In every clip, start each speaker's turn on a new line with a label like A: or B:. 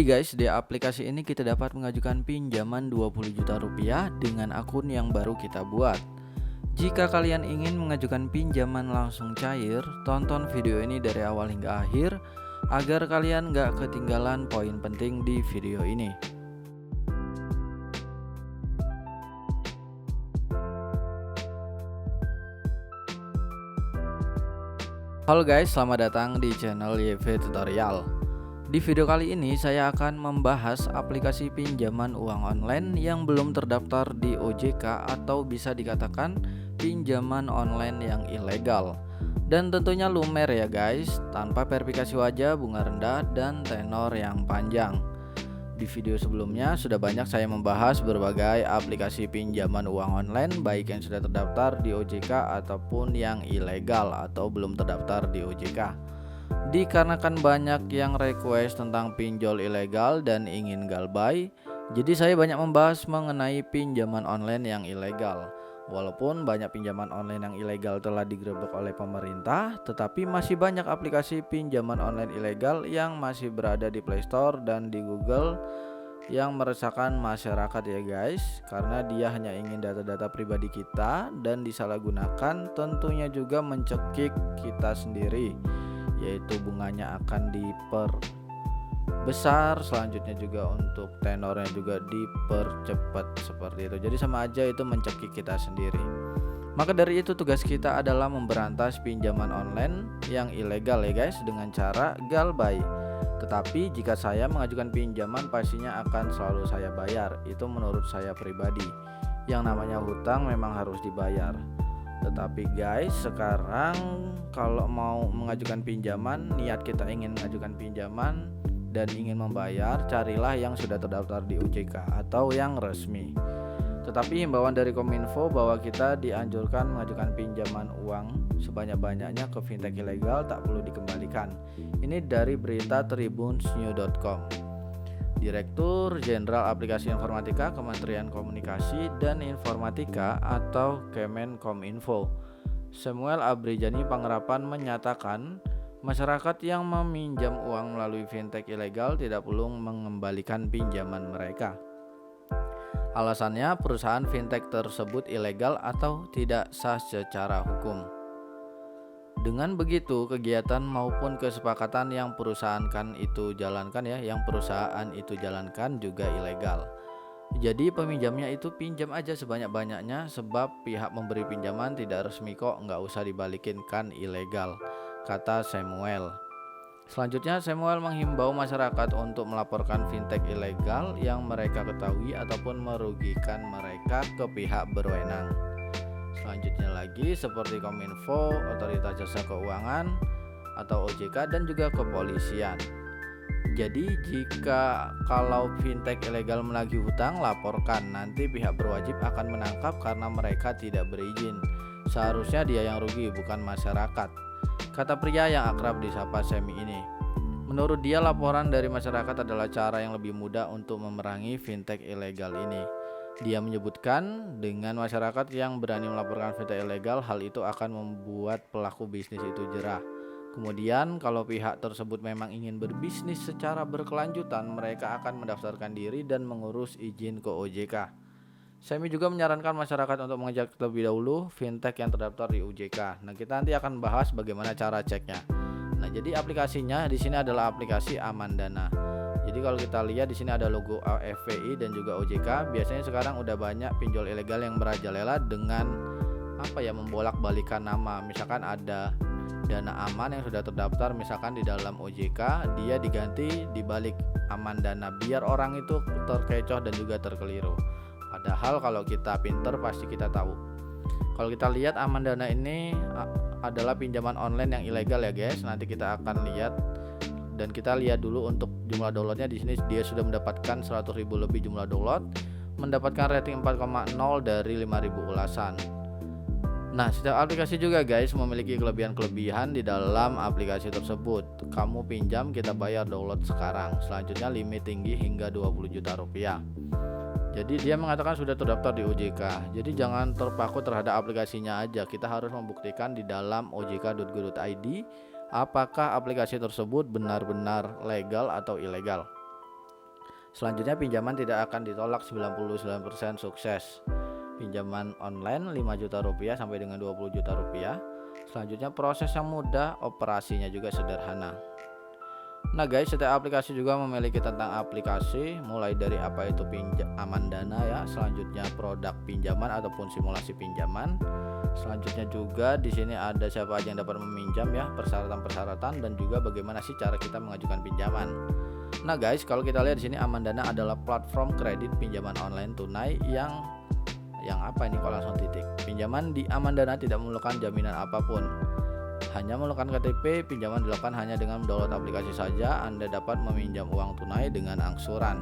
A: Jadi guys, di aplikasi ini kita dapat mengajukan pinjaman 20 juta rupiah dengan akun yang baru kita buat. Jika kalian ingin mengajukan pinjaman langsung cair, tonton video ini dari awal hingga akhir agar kalian gak ketinggalan poin penting di video ini. Halo guys, selamat datang di channel YV Tutorial. Di video kali ini saya akan membahas aplikasi pinjaman uang online yang belum terdaftar di OJK atau bisa dikatakan pinjaman online yang ilegal. Dan tentunya lumer ya guys, tanpa verifikasi wajah, bunga rendah, dan tenor yang panjang. Di video sebelumnya sudah banyak saya membahas berbagai aplikasi pinjaman uang online baik yang sudah terdaftar di OJK ataupun yang ilegal atau belum terdaftar di OJK. Dikarenakan banyak yang request tentang pinjol ilegal dan ingin galbay, jadi saya banyak membahas mengenai pinjaman online yang ilegal. Walaupun banyak pinjaman online yang ilegal telah digerebek oleh pemerintah, tetapi masih banyak aplikasi pinjaman online ilegal yang masih berada di Play Store dan di Google yang meresahkan masyarakat ya guys, karena dia hanya ingin data-data pribadi kita dan disalahgunakan, tentunya juga mencekik kita sendiri, yaitu bunganya akan besar, selanjutnya juga untuk tenornya juga dipercepat seperti itu. Jadi sama aja itu mencekik kita sendiri. Maka dari itu tugas kita adalah memberantas pinjaman online yang ilegal ya guys dengan cara galbay. Tetapi jika saya mengajukan pinjaman pastinya akan selalu saya bayar. Itu menurut saya pribadi. Yang namanya hutang memang harus dibayar. Tetapi guys, sekarang kalau mau mengajukan pinjaman, niat kita ingin mengajukan pinjaman dan ingin membayar, carilah yang sudah terdaftar di OJK atau yang resmi. Tetapi himbauan dari Kominfo bahwa kita dianjurkan mengajukan pinjaman uang sebanyak-banyaknya ke fintech ilegal tak perlu dikembalikan. Ini dari berita tribunsnews.com. Direktur Jenderal Aplikasi Informatika Kementerian Komunikasi dan Informatika atau Kemenkominfo, Samuel Abrijani Pangerapan menyatakan masyarakat yang meminjam uang melalui fintech ilegal tidak perlu mengembalikan pinjaman mereka. Alasannya perusahaan fintech tersebut ilegal atau tidak sah secara hukum. Dengan begitu, kegiatan maupun kesepakatan yang perusahaan itu jalankan juga ilegal. Jadi peminjamnya itu pinjam aja sebanyak-banyaknya, sebab pihak memberi pinjaman tidak resmi kok, nggak usah dibalikin, kan ilegal, kata Samuel. Selanjutnya Samuel menghimbau masyarakat untuk melaporkan fintech ilegal yang mereka ketahui ataupun merugikan mereka ke pihak berwenang. Selanjutnya lagi seperti Kominfo, Otoritas Jasa Keuangan atau OJK, dan juga kepolisian. Jadi kalau fintech ilegal menagih hutang, laporkan, nanti pihak berwajib akan menangkap karena mereka tidak berizin. Seharusnya dia yang rugi, bukan masyarakat, kata pria yang akrab disapa Semi ini. Menurut dia, laporan dari masyarakat adalah cara yang lebih mudah untuk memerangi fintech ilegal ini. Dia menyebutkan dengan masyarakat yang berani melaporkan fintech ilegal, hal itu akan membuat pelaku bisnis itu jerah. Kemudian kalau pihak tersebut memang ingin berbisnis secara berkelanjutan, mereka akan mendaftarkan diri dan mengurus izin ke OJK. Semi juga menyarankan masyarakat untuk mengecek terlebih dahulu fintech yang terdaftar di OJK. Nah, kita nanti akan bahas bagaimana cara ceknya. Nah, jadi aplikasinya di sini adalah aplikasi Amandana. Jadi kalau kita lihat di sini ada logo FPI dan juga OJK. Biasanya sekarang udah banyak pinjol ilegal yang merajalela dengan membolak-balikan nama. Misalkan ada Dana Aman yang sudah terdaftar misalkan di dalam OJK, dia diganti dibalik Amandana biar orang itu terkecoh dan juga terkeliru. Padahal kalau kita pinter pasti kita tahu. Kalau kita lihat Amandana ini adalah pinjaman online yang ilegal ya guys. Nanti kita akan lihat, dan kita lihat dulu untuk jumlah downloadnya. Di sini dia sudah mendapatkan 100.000 lebih jumlah download, mendapatkan rating 4,0 dari 5.000 ulasan. Nah, setiap aplikasi juga guys memiliki kelebihan-kelebihan di dalam aplikasi tersebut. Kamu pinjam, kita bayar download sekarang. Selanjutnya limit tinggi hingga 20 juta rupiah. Jadi dia mengatakan sudah terdaftar di OJK. Jadi jangan terpaku terhadap aplikasinya aja. Kita harus membuktikan di dalam ojk.go.id apakah aplikasi tersebut benar-benar legal atau ilegal. Selanjutnya pinjaman tidak akan ditolak, 99% sukses. Pinjaman online 5 juta rupiah sampai dengan 20 juta rupiah. Selanjutnya proses yang mudah, operasinya juga sederhana. Nah guys, setiap aplikasi juga memiliki tentang aplikasi, mulai dari apa itu Aman Dana ya, selanjutnya produk pinjaman ataupun simulasi pinjaman. Selanjutnya juga di sini ada siapa aja yang dapat meminjam ya, persyaratan-persyaratan, dan juga bagaimana sih cara kita mengajukan pinjaman. Nah guys, kalau kita lihat di sini Aman Dana adalah platform kredit pinjaman online tunai yang apa ini, kalau langsung titik. Pinjaman di Aman Dana tidak memerlukan jaminan apapun. Hanya memerlukan KTP, pinjaman dilakukan hanya dengan mendownload aplikasi saja. Anda dapat meminjam uang tunai dengan angsuran.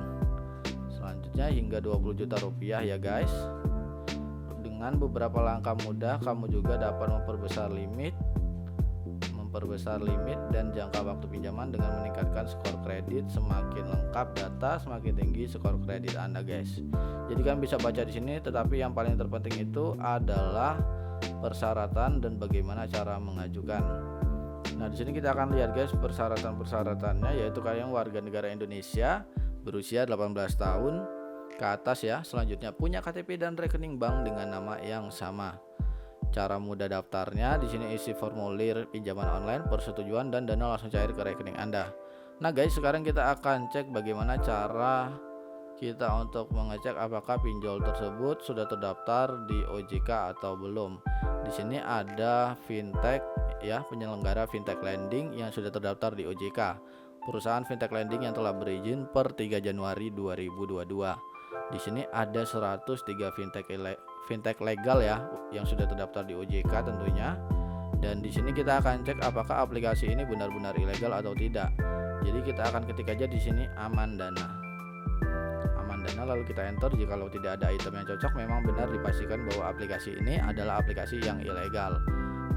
A: Selanjutnya hingga 20 juta rupiah ya guys. Dengan beberapa langkah mudah, kamu juga dapat memperbesar limit dan jangka waktu pinjaman dengan meningkatkan skor kredit. Semakin lengkap data, semakin tinggi skor kredit Anda guys. Jadi kan bisa baca di sini, tetapi yang paling terpenting itu adalah persyaratan dan bagaimana cara mengajukan. Nah, di sini kita akan lihat guys persyaratan-persyaratannya, yaitu kalian warga negara Indonesia berusia 18 tahun ke atas ya. Selanjutnya punya KTP dan rekening bank dengan nama yang sama. Cara mudah daftarnya, di sini isi formulir pinjaman online, persetujuan, dan dana langsung cair ke rekening Anda. Nah guys, sekarang kita akan cek bagaimana cara kita untuk mengecek apakah pinjol tersebut sudah terdaftar di OJK atau belum. Di sini ada fintech ya, penyelenggara fintech lending yang sudah terdaftar di OJK. Perusahaan fintech lending yang telah berizin per 3 Januari 2022. Di sini ada 103 fintech legal ya yang sudah terdaftar di OJK tentunya. Dan di sini kita akan cek apakah aplikasi ini benar-benar ilegal atau tidak. Jadi kita akan ketik aja di sini Aman Dana, lalu kita enter. Jikalau tidak ada item yang cocok, memang benar dipastikan bahwa aplikasi ini adalah aplikasi yang ilegal.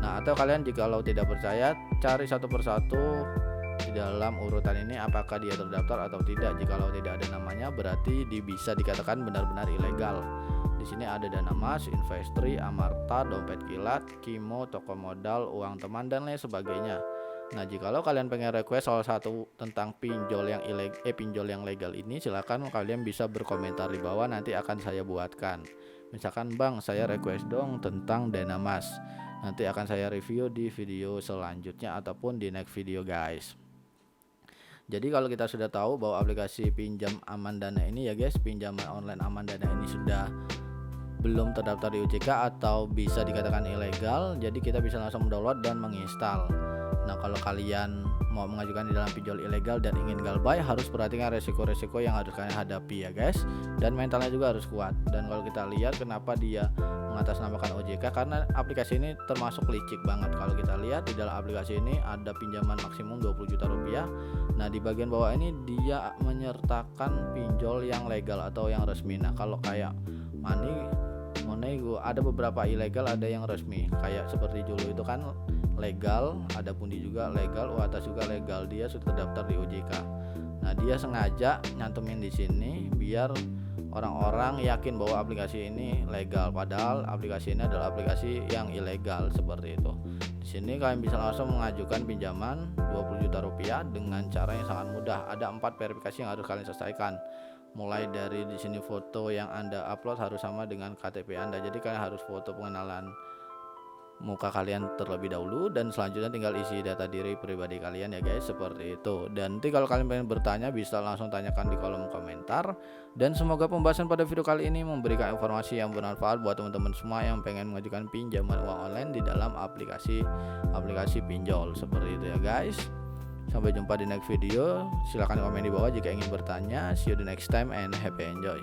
A: Nah, atau kalian jikalau tidak percaya, cari satu persatu di dalam urutan ini apakah dia terdaftar atau tidak. Jikalau tidak ada namanya, berarti bisa dikatakan benar-benar ilegal. Di sini ada Dana Mas, Investri, Amarta, Dompet Kilat, Kimo, Toko Modal, Uang Teman, dan lain sebagainya. Nah, jikalau kalian pengen request salah satu tentang pinjol yang legal ini, silakan kalian bisa berkomentar di bawah, nanti akan saya buatkan. Misalkan, Bang, saya request dong tentang Dana Mas. Nanti akan saya review di video selanjutnya ataupun di next video guys. Jadi kalau kita sudah tahu bahwa aplikasi pinjam Aman Dana ini ya guys, pinjaman online Aman Dana ini sudah belum terdaftar di OJK atau bisa dikatakan ilegal, jadi kita bisa langsung mendownload dan menginstal. Nah, kalau kalian mau mengajukan di dalam pinjol ilegal dan ingin galbay, harus perhatikan resiko-resiko yang harus kalian hadapi ya guys, dan mentalnya juga harus kuat. Dan kalau kita lihat kenapa dia mengatasnamakan OJK, karena aplikasi ini termasuk licik banget. Kalau kita lihat di dalam aplikasi ini ada pinjaman maksimum 20 juta rupiah. Nah, di bagian bawah ini dia menyertakan pinjol yang legal atau yang resmi. Nah, kalau kayak Monego ada beberapa ilegal, ada yang resmi. Kayak seperti Julu itu kan legal, ada Pundi juga legal, Watas juga legal, dia sudah terdaftar di OJK. Nah, dia sengaja nyantumin di sini biar orang-orang yakin bahwa aplikasi ini legal, padahal aplikasi ini adalah aplikasi yang ilegal seperti itu. Di sini kalian bisa langsung mengajukan pinjaman 20 juta rupiah dengan cara yang sangat mudah. Ada 4 verifikasi yang harus kalian selesaikan. Mulai dari di sini foto yang Anda upload harus sama dengan KTP Anda. Jadi kalian harus foto pengenalan muka kalian terlebih dahulu, dan selanjutnya tinggal isi data diri pribadi kalian ya guys, seperti itu. Dan nanti kalau kalian pengen bertanya bisa langsung tanyakan di kolom komentar. Dan semoga pembahasan pada video kali ini memberikan informasi yang bermanfaat buat teman-teman semua yang pengen mengajukan pinjaman uang online di dalam aplikasi pinjol seperti itu ya guys. Sampai jumpa di next video. Silahkan komen di bawah jika ingin bertanya. See you the next time and happy enjoy.